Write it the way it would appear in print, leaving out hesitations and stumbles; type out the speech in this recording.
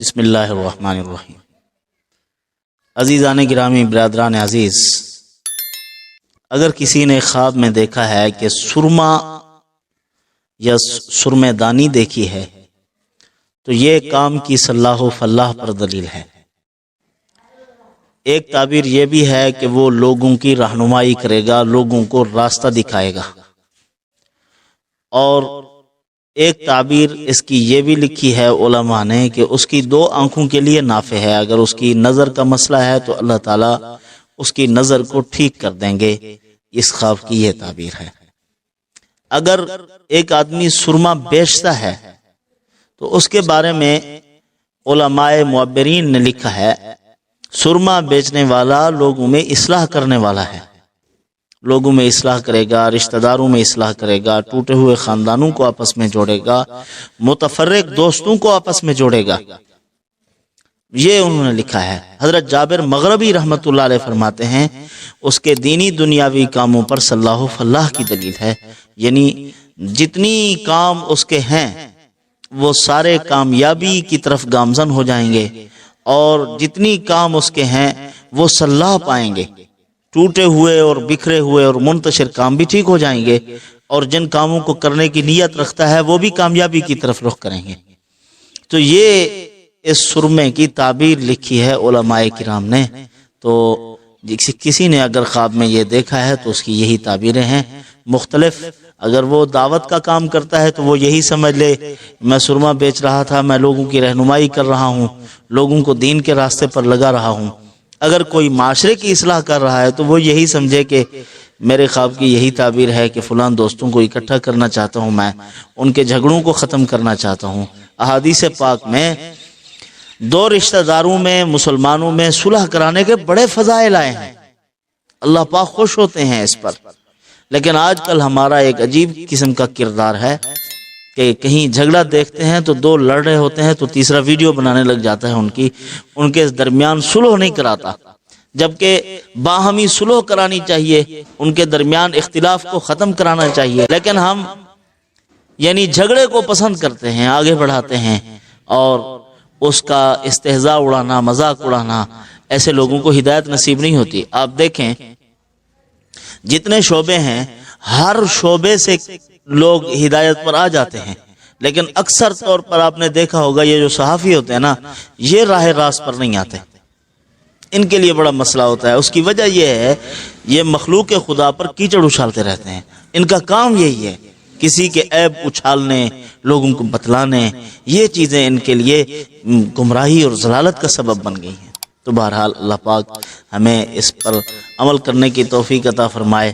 بسم اللہ الرحمن الرحیم۔ عزیزان گرامی، برادران عزیز، اگر کسی نے خواب میں دیکھا ہے کہ سرما یا سرمے دانی دیکھی ہے تو یہ کام کی صلاح و فلاح پر دلیل ہے۔ ایک تعبیر یہ بھی ہے کہ وہ لوگوں کی رہنمائی کرے گا، لوگوں کو راستہ دکھائے گا، اور ایک تعبیر اس کی یہ بھی لکھی ہے علماء نے کہ اس کی دو آنکھوں کے لیے نافع ہے۔ اگر اس کی نظر کا مسئلہ ہے تو اللہ تعالیٰ اس کی نظر کو ٹھیک کر دیں گے۔ اس خواب کی یہ تعبیر ہے۔ اگر ایک آدمی سرما بیچتا ہے تو اس کے بارے میں علماء معبرین نے لکھا ہے، سرما بیچنے والا لوگوں میں اصلاح کرنے والا ہے، لوگوں میں اصلاح کرے گا، رشتہ داروں میں اصلاح کرے گا، ٹوٹے ہوئے خاندانوں کو آپس میں جوڑے گا، متفرق دوستوں کو آپس میں جوڑے گا، یہ انہوں نے لکھا ہے۔ حضرت جابر مغربی رحمت اللہ علیہ فرماتے ہیں اس کے دینی دنیاوی کاموں پر صلاح و فلاح کی دلیل ہے، یعنی جتنی کام اس کے ہیں وہ سارے کامیابی کی طرف گامزن ہو جائیں گے، اور جتنی کام اس کے ہیں وہ صلاح پائیں گے، ٹوٹے ہوئے اور بکھرے ہوئے اور منتشر کام بھی ٹھیک ہو جائیں گے، اور جن کاموں کو کرنے کی نیت رکھتا ہے وہ بھی کامیابی کی طرف رخ کریں گے۔ تو یہ اس سرمے کی تعبیر لکھی ہے علماء کرام نے۔ تو کسی نے اگر خواب میں یہ دیکھا ہے تو اس کی یہی تعبیریں ہیں مختلف۔ اگر وہ دعوت کا کام کرتا ہے تو وہ یہی سمجھ لے میں سرما بیچ رہا تھا، میں لوگوں کی رہنمائی کر رہا ہوں، لوگوں کو دین کے راستے پر لگا رہا ہوں۔ اگر کوئی معاشرے کی اصلاح کر رہا ہے تو وہ یہی سمجھے کہ میرے خواب کی یہی تعبیر ہے کہ فلاں دوستوں کو اکٹھا کرنا چاہتا ہوں، میں ان کے جھگڑوں کو ختم کرنا چاہتا ہوں۔ احادیث پاک میں دو رشتہ داروں میں، مسلمانوں میں صلح کرانے کے بڑے فضائل آئے ہیں، اللہ پاک خوش ہوتے ہیں اس پر۔ لیکن آج کل ہمارا ایک عجیب قسم کا کردار ہے کہ کہیں جھگڑا دیکھتے ہیں تو دو لڑ رہے ہوتے ہیں تو تیسرا ویڈیو بنانے لگ جاتا ہے، ان کے درمیان صلح نہیں کراتا، جبکہ باہمی صلح کرانی چاہیے، ان کے درمیان اختلاف کو ختم کرانا چاہیے۔ لیکن ہم یعنی جھگڑے کو پسند کرتے ہیں، آگے بڑھاتے ہیں، اور اس کا استہزاء اڑانا، مذاق اڑانا، ایسے لوگوں کو ہدایت نصیب نہیں ہوتی۔ آپ دیکھیں جتنے شعبے ہیں ہر شعبے سے لوگ ہدایت پر آ جاتے ہیں، لیکن اکثر طور پر آپ نے دیکھا ہوگا یہ جو صحافی ہوتے ہیں نا، یہ راہ راست پر نہیں آتے، ان کے لیے بڑا مسئلہ ہوتا ہے۔ اس کی وجہ یہ ہے یہ مخلوق خدا پر کیچڑ اچھالتے رہتے ہیں، ان کا کام یہی ہے، کسی کے عیب اچھالنے، لوگوں کو بتلانے، یہ چیزیں ان کے لیے گمراہی اور ضلالت کا سبب بن گئی ہیں۔ تو بہرحال اللہ پاک ہمیں اس پر عمل کرنے کی توفیق عطا فرمائے۔